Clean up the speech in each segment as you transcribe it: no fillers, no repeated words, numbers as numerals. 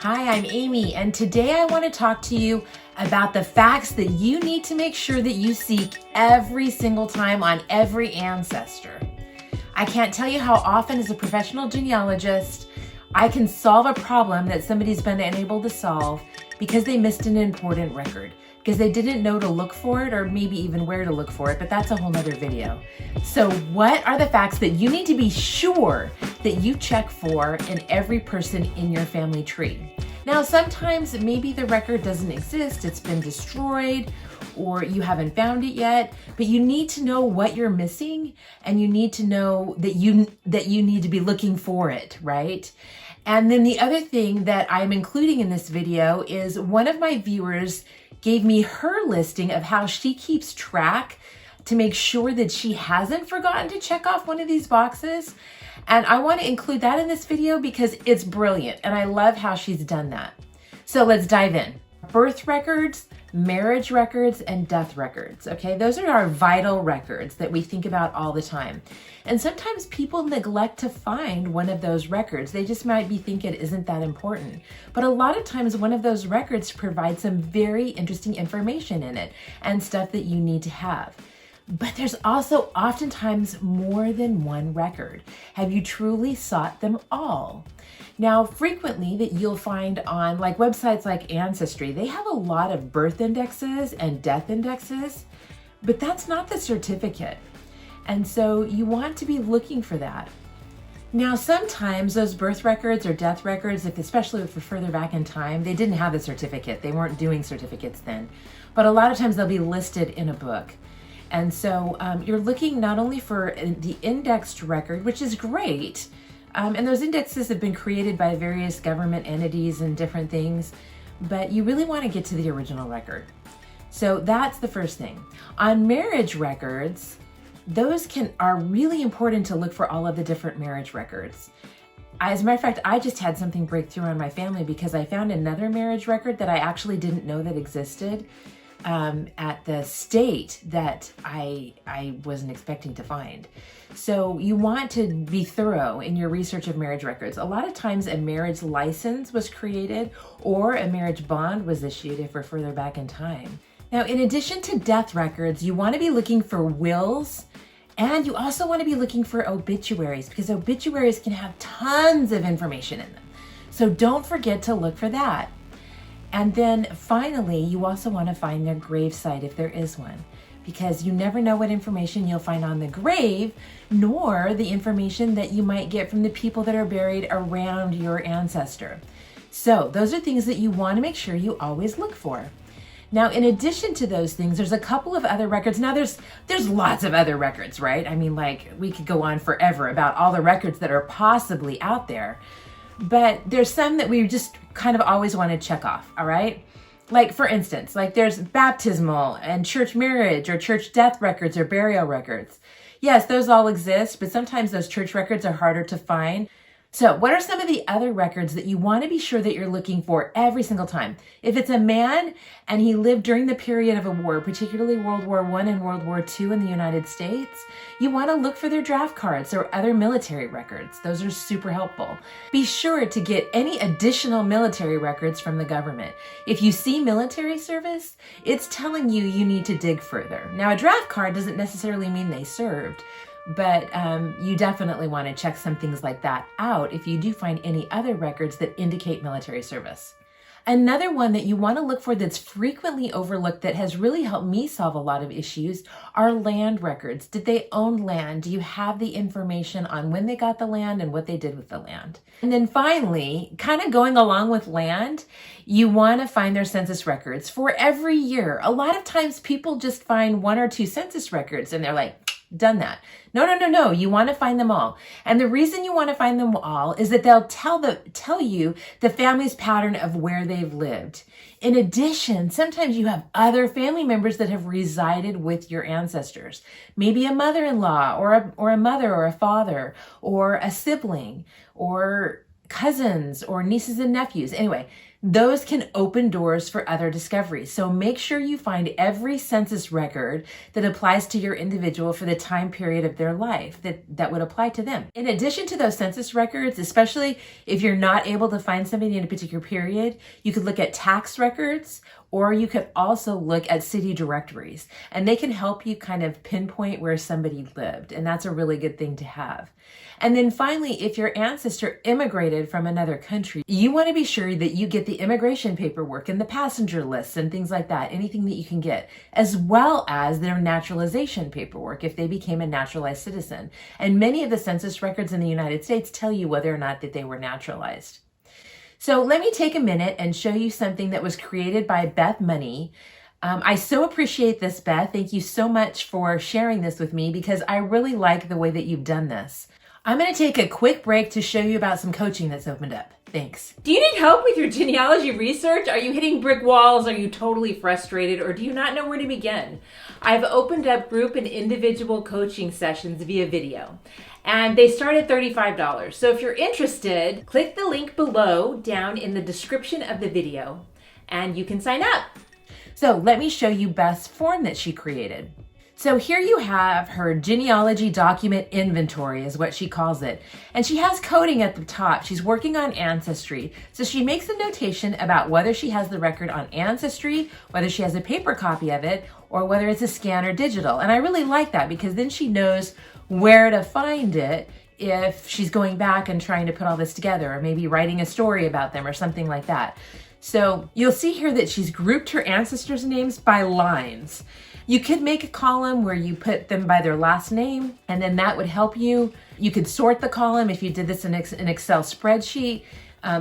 Hi, I'm Amy, and today I want to talk to you about the facts that you need to make sure that you seek every single time on every ancestor. I can't tell you how often as a professional genealogist, I can solve a problem that somebody's been unable to solve because they missed an important record, because they didn't know to look for it or maybe even where to look for it, but that's a whole nother video. So what are the facts that you need to be sure that you check for in every person in your family tree? Now, sometimes maybe the record doesn't exist, it's been destroyed, or you haven't found it yet, but you need to know what you're missing, and you need to know that you need to be looking for it, right? And then the other thing that I'm including in this video is one of my viewers gave me her listing of how she keeps track to make sure that she hasn't forgotten to check off one of these boxes. And I want to include that in this video because it's brilliant and I love how she's done that. So let's dive in. Birth records, marriage records, and death records. Okay, those are our vital records that we think about all the time. And sometimes people neglect to find one of those records. They just might be thinking it isn't that important. But a lot of times one of those records provides some very interesting information in it and stuff that you need to have. But there's also oftentimes more than one record. Have you truly sought them all? Now, frequently that you'll find on like websites like Ancestry, they have a lot of birth indexes and death indexes, but that's not the certificate. And so you want to be looking for that. Now, sometimes those birth records or death records, especially if we're further back in time, they didn't have the certificate. They weren't doing certificates then. But a lot of times they'll be listed in a book. And so you're looking not only for the indexed record, which is great, and those indexes have been created by various government entities and different things, but you really want to get to the original record. So that's the first thing. On marriage records, those are really important to look for all of the different marriage records. As a matter of fact, I just had something break through on my family because I found another marriage record that I actually didn't know that existed at the state that I wasn't expecting to find. So you want to be thorough in your research of marriage records. A lot of times a marriage license was created or a marriage bond was issued if we're further back in time. Now, in addition to death records, you want to be looking for wills, and you also want to be looking for obituaries because obituaries can have tons of information in them. So don't forget to look for that. And then finally, you also want to find their gravesite if there is one, because you never know what information you'll find on the grave, nor the information that you might get from the people that are buried around your ancestor. So those are things that you want to make sure you always look for. Now, in addition to those things, there's a couple of other records. Now, there's lots of other records, right? I mean, like, we could go on forever about all the records that are possibly out there. But there's some that we just kind of always want to check off, all right? Like, for instance, like there's baptismal and church marriage or church death records or burial records. Yes, those all exist, but sometimes those church records are harder to find. So what are some of the other records that you want to be sure that you're looking for every single time? If it's a man and he lived during the period of a war, particularly World War I and World War II in the United States, you want to look for their draft cards or other military records. Those are super helpful. Be sure to get any additional military records from the government. If you see military service, it's telling you you need to dig further. Now, a draft card doesn't necessarily mean they served, but you definitely want to check some things like that out if you do find any other records that indicate military service. Another one that you want to look for that's frequently overlooked that has really helped me solve a lot of issues are land records. Did they own land? Do you have the information on when they got the land and what they did with the land? And then finally, kind of going along with land, you want to find their census records for every year. A lot of times people just find one or two census records and they're like, done that. No. You want to find them all. And the reason you want to find them all is that they'll tell you the family's pattern of where they've lived. In addition, sometimes you have other family members that have resided with your ancestors. Maybe a mother-in-law or a mother or a father or a sibling or cousins or nieces and nephews. Anyway, those can open doors for other discoveries. So make sure you find every census record that applies to your individual for the time period of their life that would apply to them. In addition to those census records, especially if you're not able to find somebody in a particular period, you could look at tax records, or you could also look at city directories, and they can help you kind of pinpoint where somebody lived. And that's a really good thing to have. And then finally, if your ancestor immigrated from another country, you want to be sure that you get the immigration paperwork and the passenger lists and things like that, anything that you can get, as well as their naturalization paperwork if they became a naturalized citizen. And many of the census records in the United States tell you whether or not that they were naturalized. So let me take a minute and show you something that was created by Beth Money. I so appreciate this, Beth. Thank you so much for sharing this with me because I really like the way that you've done this. I'm going to take a quick break to show you about some coaching that's opened up. Thanks. Do you need help with your genealogy research? Are you hitting brick walls? Are you totally frustrated? Or do you not know where to begin? I've opened up group and individual coaching sessions via video, and they start at $35. So if you're interested, click the link below down in the description of the video, and you can sign up. So let me show you Beth's form that she created. So here you have her genealogy document inventory is what she calls it. And she has coding at the top. She's working on Ancestry. So she makes a notation about whether she has the record on Ancestry, whether she has a paper copy of it, or whether it's a scan or digital. And I really like that because then she knows where to find it if she's going back and trying to put all this together, or maybe writing a story about them or something like that. So you'll see here that she's grouped her ancestors' names by lines. You could make a column where you put them by their last name, and then that would help you. You could sort the column if you did this in an Excel spreadsheet.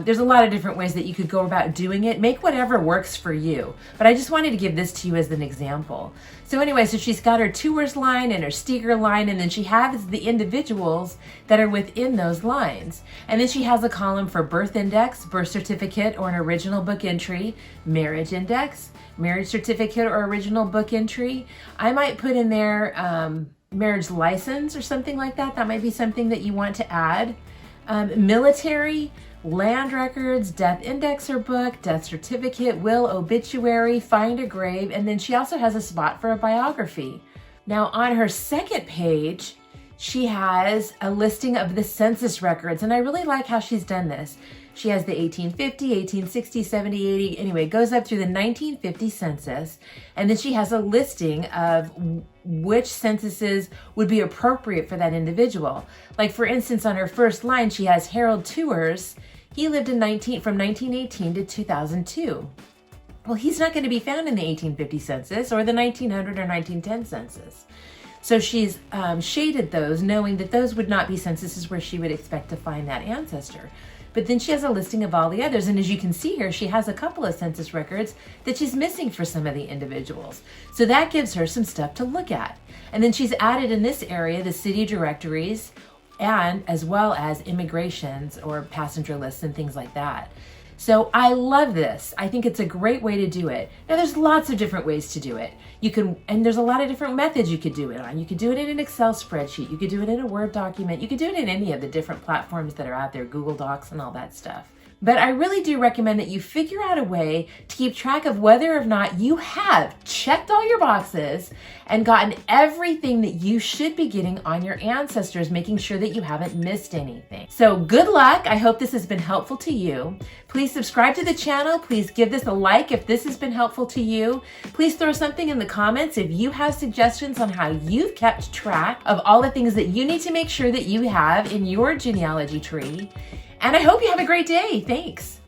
There's a lot of different ways that you could go about doing it. Make whatever works for you. But I just wanted to give this to you as an example. So anyway, so she's got her tours line and her Steger line, and then she has the individuals that are within those lines. And then she has a column for birth index, birth certificate or an original book entry, marriage index, marriage certificate or original book entry. I might put in there marriage license or something like that. That might be something that you want to add. Military, land records, death index or book, death certificate, will, obituary, find a grave, and then she also has a spot for a biography. Now on her second page, she has a listing of the census records, and I really like how she's done this. She has the 1850, 1860, 70, 80, anyway, it goes up through the 1950 census, and then she has a listing of which censuses would be appropriate for that individual. Like for instance, on her first line, she has Harold Tours. He lived from 1918 to 2002. Well, he's not going to be found in the 1850 census or the 1900 or 1910 census. So she's shaded those, knowing that those would not be censuses where she would expect to find that ancestor. But then she has a listing of all the others. And as you can see here, she has a couple of census records that she's missing for some of the individuals. So that gives her some stuff to look at. And then she's added in this area the city directories, and as well as immigrations or passenger lists and things like that. So I love this. I think it's a great way to do it. Now there's lots of different ways to do it. And there's a lot of different methods you could do it on. You could do it in an Excel spreadsheet. You could do it in a Word document. You could do it in any of the different platforms that are out there, Google Docs and all that stuff. But I really do recommend that you figure out a way to keep track of whether or not you have checked all your boxes and gotten everything that you should be getting on your ancestors, making sure that you haven't missed anything. So good luck. I hope this has been helpful to you. Please subscribe to the channel. Please give this a like if this has been helpful to you. Please throw something in the comments if you have suggestions on how you've kept track of all the things that you need to make sure that you have in your genealogy tree. And I hope you have a great day. Thanks.